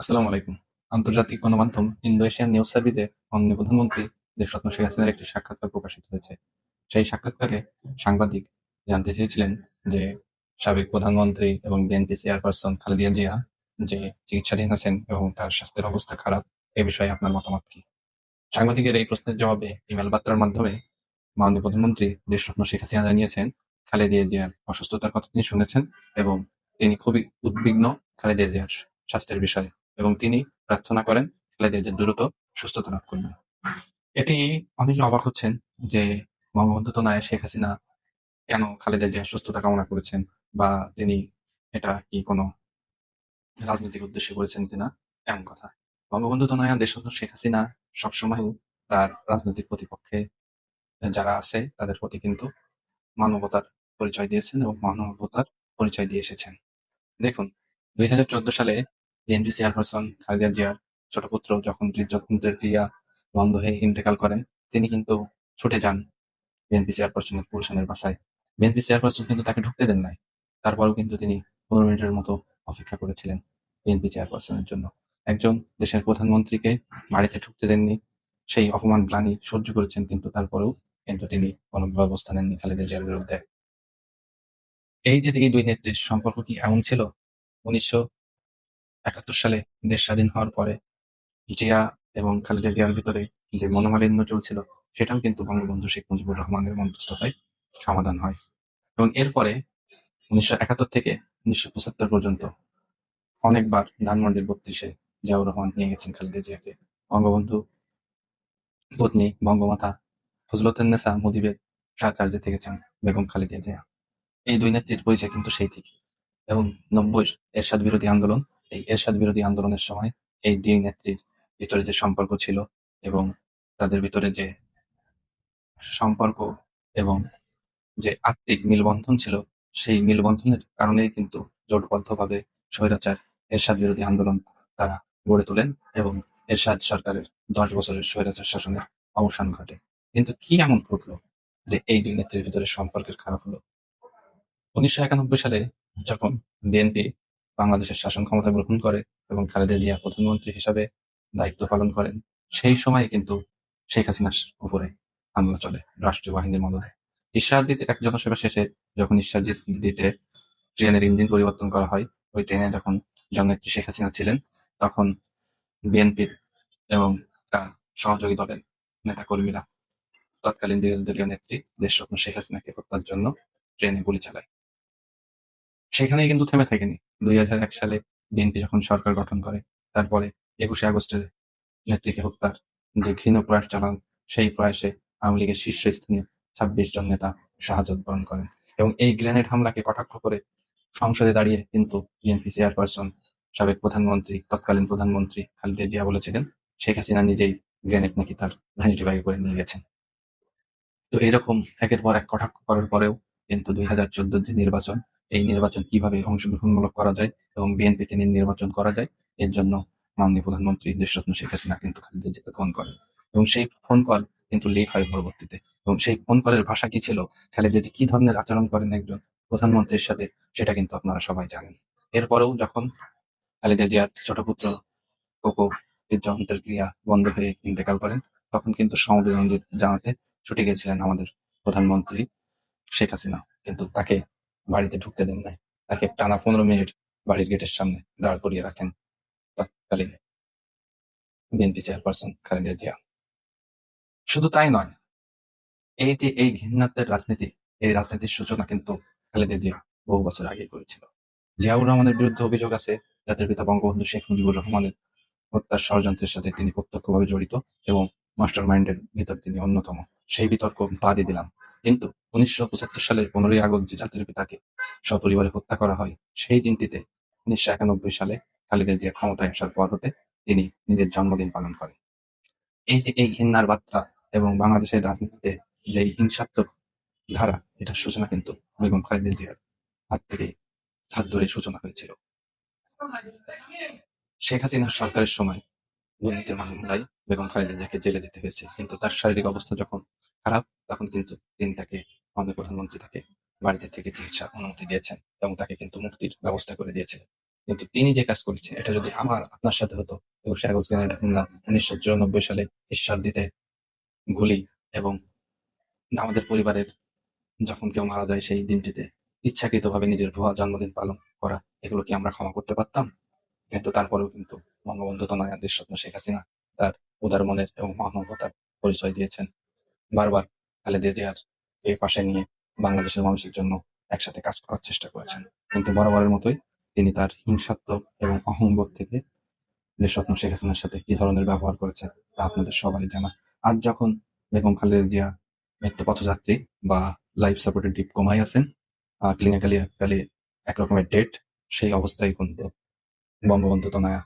আসসালামু আলাইকুম। আন্তর্জাতিক গণমাধ্যম ইন্দো এশিয়ান নিউজ সার্ভিসে মাননীয় প্রধানমন্ত্রী দেশরত্ন শেখ হাসিনার একটি সাক্ষাৎকার প্রকাশিত হয়েছে। সেই সাক্ষাৎকারে সাংবাদিক জানতে চেয়েছিলেন যে সাবেক প্রধানমন্ত্রী এবং বিএনপি চেয়ারপারসন খালেদা জিয়া যে চিকিৎসাধীন আছেন এবং তার স্বাস্থ্যের অবস্থা খারাপ, এ বিষয়ে আপনার মতামত কি? সাংবাদিকের এই প্রশ্নের জবাবে ইমেল বার্তার মাধ্যমে মাননীয় প্রধানমন্ত্রী দেশরত্ন শেখ হাসিনা জানিয়েছেন, খালেদা জিয়ার অসুস্থতার কথা তিনি শুনেছেন এবং তিনি খুবই উদ্বিগ্ন খালেদা জিয়ার স্বাস্থ্যের বিষয়ে এবং তিনি প্রার্থনা করেন খালেদা জিয়া দ্রুত সুস্থতা লাভ করবেন। এটি অনেকে অবাক হচ্ছেন যে বঙ্গবন্ধু নায়ক শেখ হাসিনা কেন খালেদা জিয়ার সুস্থতা কামনা করেছেন, বা তিনি এটা কি কোনো রাজনৈতিক উদ্দেশ্যে করেছেন কিনা, এমন কথা। বঙ্গবন্ধু নায়ক দেশরত্ন শেখ হাসিনা সবসময় তার রাজনৈতিক প্রতিপক্ষে যারা আছে তাদের প্রতি কিন্তু মানবতার পরিচয় দিয়েছেন এবং মানবতার পরিচয় দিয়ে এসেছেন। দেখুন, 2014 সালে বিএনপি চেয়ারপারসন খালেদা জিয়ার ছোট পুত্র যখন হৃদযন্ত্রের ক্রিয়া বন্ধ হয়ে ইন্তেকাল করেন, তিনি কিন্তু ছুটে যান বিএনপি চেয়ারপারসনের গুলশানের বাসায়। বিএনপি চেয়ারপারসন কিন্তু তাকে ঢুকতে দেন নাই। তারপরেও কিন্তু তিনি 15 মিনিটের মতো অপেক্ষা করেছিলেন বিএনপি চেয়ারপারসনের জন্য। একজন দেশের প্রধানমন্ত্রীকে বাড়িতে ঢুকতে দেননি, সেই অপমান গ্লানি সহ্য করেছেন, কিন্তু তারপরেও কিন্তু তিনি কোনো ব্যবস্থা নেননি খালেদা জিয়ার বিরুদ্ধে। এই যে এই দুই নেত্রীর সম্পর্ক কি এমন ছিল? 1971 সালে দেশ স্বাধীন হওয়ার পরে জিয়া এবং খালেদা জিয়ার ভিতরে যে মনোমালিন্য চলছিল, সেটাও কিন্তু বঙ্গবন্ধু শেখ মুজিবুর রহমানের মধ্যস্থতায় সমাধান হয়। এবং এরপরে 1971 থেকে 1975 পর্যন্ত অনেকবার ধানমন্ডির 32-এ জিয়াউর রহমান নিয়ে গেছেন খালেদা জিয়াকে। বঙ্গবন্ধু পত্নী বঙ্গমাতা ফজলুন্নেসা মুজিবের সাহচর্যে থেকেছেন বেগম খালেদা জিয়া। এই দুই নেত্রীর পরিচয় কিন্তু সেই থেকে, এবং 90 এরশাদ বিরোধী আন্দোলন, এই এরশাদ বিরোধী আন্দোলনের সময় এই দুই নেত্রীর ভিতরে যে সম্পর্ক ছিল এবং তাদের ভিতরে যে সম্পর্ক এবং যে আত্মিক মেলবন্ধন ছিল, সেই মেলবন্ধনের কারণেই কিন্তু জোটবদ্ধভাবে স্বৈরাচার এরশাদ বিরোধী আন্দোলন তারা গড়ে তোলেন এবং এরশাদ সরকারের 10 বছরের স্বৈরাচার শাসনের অবসান ঘটে। কিন্তু কি এমন ঘটলো যে এই দুই নেত্রীর ভিতরে সম্পর্কের খারাপ হলো? 1991 সালে যখন বিএনপি বাংলাদেশের শাসন ক্ষমতা গ্রহণ করে এবং খালেদা জিয়া প্রধানমন্ত্রী হিসাবে দায়িত্ব পালন করেন, সেই সময় কিন্তু শেখ হাসিনার উপরে হামলা চলে রাষ্ট্রীয় বাহিনীর মদদে। ঈশ্বরদীতে এক জনসভা শেষে যখন ঈশ্বরদীতে ট্রেনের ইঞ্জিন পরিবর্তন করা হয়, ওই ট্রেনে যখন জননেত্রী শেখ হাসিনা ছিলেন, তখন বিএনপির এবং তার সহযোগী দলের নেতাকর্মীরা তৎকালীন বিরোধী দলীয় নেত্রী দেশরত্ন শেখ হাসিনাকে হত্যার জন্য ট্রেনে গুলি চালায়। সেখানেই কিন্তু থেমে থাকেনি। 2001 সালে বিএনপি যখন সরকার গঠন করে, তারপরে 21শে আগস্টের নেত্রীকে হত্যার যে ঘৃণ্য প্রয়াস চালান, সেই প্রয়াসে আওয়ামী লীগের শীর্ষস্থানীয় 26 জন নেতা শাহাদত বরণ করেন। এবং এই গ্রেনেড হামলাকে কটাক্ষ করে সংসদে দাঁড়িয়ে কিন্তু বিএনপি চেয়ারপারসন, সাবেক প্রধানমন্ত্রী, তৎকালীন প্রধানমন্ত্রী খালেদা জিয়া বলেছিলেন, শেখ হাসিনা নিজেই গ্রেনেড নাকি তার ভ্যানিটি ব্যাগে করে নিয়ে গেছেন। তো এরকম একের পর এক কটাক্ষ করার পরেও কিন্তু 2014 যে নির্বাচন, এই নির্বাচন কিভাবে অংশগ্রহণমূলক করা যায় এবং বিএনপিকে নিয়ে নির্বাচন করা যায়, এর জন্য মাননীয় প্রধানমন্ত্রী দেশরত্ন শেখ হাসিনা কিন্তু খালেদা জিয়াকে ফোন করেন এবং সেই ফোন কল কিন্তু লিক হয় পরবর্তীতে। এবং সেই ফোন কলের ভাষা কি ছিল, খালেদা জিয়া কি ধরনের আচরণ করেন একজন প্রধানমন্ত্রীর সাথে, সেটা কিন্তু আপনারা সবাই জানেন। এরপরেও যখন খালেদা জিয়ার ছোট পুত্র কোকো হৃদযন্ত্রের ক্রিয়া বন্ধ হয়ে ইন্তেকাল করেন, তখন কিন্তু সমবেদনা জানাতে ছুটে গেছিলেন আমাদের প্রধানমন্ত্রী শেখ হাসিনা, কিন্তু তাকে বাড়িতে ঢুকতে দেন নাই। তাকে টানা 15 মিনিট বাড়ির গেটের সামনে দাঁড় করিয়ে রাখেন তৎকালীন বিএনপি চেয়ারপারসন খালেদা জিয়া। শুধু তাই নয়, এই যে এই ঘৃণাত্মের রাজনীতি, এই রাজনীতির সূচনা কিন্তু খালেদা জিয়া বহু বছর আগে করেছিল। জিয়াউর রহমানের বিরুদ্ধে অভিযোগ আছে জাতির পিতা বঙ্গবন্ধু শেখ মুজিবুর রহমানের হত্যার ষড়যন্ত্রের সাথে তিনি প্রত্যক্ষভাবে জড়িত এবং মাস্টার মাইন্ডের ভিতর তিনি অন্যতম। সেই বিতর্ক বাদই দিলাম। কিন্তু 1975 সালের 15ই আগস্ট যে জাতির পিতাকে সপরিবারে হত্যা করা হয়, সেই দিনটিতে 1991 সালে খালেদা জিয়া ক্ষমতায় আসার পর হতে তিনি নিজের জন্মদিন পালন করেন। এই যে এই ঘৃণার বার্তা এবং বাংলাদেশের রাজনীতিতে যে হিংসাত্মক ধারা, এটার সূচনা কিন্তু বেগম খালেদা জিয়ার হাত থেকে, হাত ধরে সূচনা হয়েছিল। শেখ হাসিনার সরকারের সময় দুর্নীতির মামলায় বেগম খালেদা জিয়াকে জেলে যেতে হয়েছে, কিন্তু তার শারীরিক অবস্থা যখন খারাপ, তখন কিন্তু তিনি তাকে, মাননীয় প্রধানমন্ত্রী তাকে বাড়িতে থেকে চিকিৎসার অনুমতি দিয়েছেন এবং তাকে কিন্তু মুক্তির ব্যবস্থা করে দিয়েছিলেন। কিন্তু তিনি যে কাজ করেছে এটা যদি আমার আপনার সাথে হতো এবং কাগজ আমরা 1994 সালে ঈশ্বরদীতে গুলি এবং আমাদের পরিবারের যখন কেউ মারা যায় সেই দিনটিতে ইচ্ছাকৃতভাবে নিজের ভুয়া জন্মদিন পালন করা, এগুলো কি আমরা ক্ষমা করতে পারতাম? কিন্তু তারপরেও কিন্তু বঙ্গবন্ধু তনয়া দেশরত্ন শেখ হাসিনা তার উদার মনের এবং মহানুভবতার পরিচয় দিয়েছেন। বারবার খালেদা জিয়ার পাশে নিয়ে বাংলাদেশের মানুষের জন্য একসাথে কাজ করার চেষ্টা করেছেন। কিন্তু বরাবরের মতোই তিনি তার হিংসাত্মক এবং অহংবোধ থেকে দেশরত্ন শেখ হাসিনার সাথে কি ধরনের ব্যবহার করেছেন তা আপনাদের সবারই জানা। আজ যখন বেগম খালেদা জিয়া একটু পথযাত্রী বা লাইফ সাপোর্টের ডিপ্লোমায় আছেন, ক্লিনিক্যালি এক রকমের ডেট, সেই অবস্থায় কিন্তু বঙ্গবন্ধু তনয়া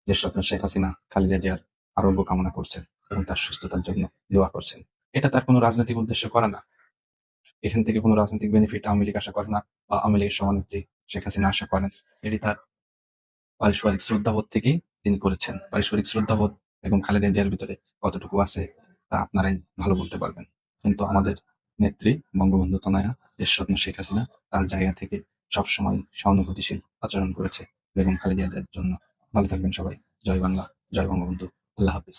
দেশরত্ন শেখ হাসিনা খালেদা জিয়ার আরোগ্য কামনা করছেন এবং তার সুস্থতার জন্য দোয়া করছেন। এটা তার কোনো রাজনৈতিক উদ্দেশ্য করে না। এখান থেকে কোনো রাজনৈতিক বেনিফিট আওয়ামী লীগ আশা করে না বা আওয়ামী লীগের সভানেত্রী শেখ হাসিনা আশা করেন। এটি তার পারস্পরিক শ্রদ্ধাবোধ থেকেই তিনি করেছেন। পারস্পরিক শ্রদ্ধাবোধ এবং খালেদা জিয়ার ভিতরে কতটুকু আছে তা আপনারাই ভালো বলতে পারবেন। কিন্তু আমাদের নেত্রী বঙ্গবন্ধু তনয়া দেশরত্ন শেখ হাসিনা তার জায়গা থেকে সবসময় সহানুভূতিশীল আচরণ করেছে বেগম খালেদা জিয়ার জন্য। ভালো থাকবেন সবাই। জয় বাংলা, জয় বঙ্গবন্ধু। আল্লাহ হাফিজ।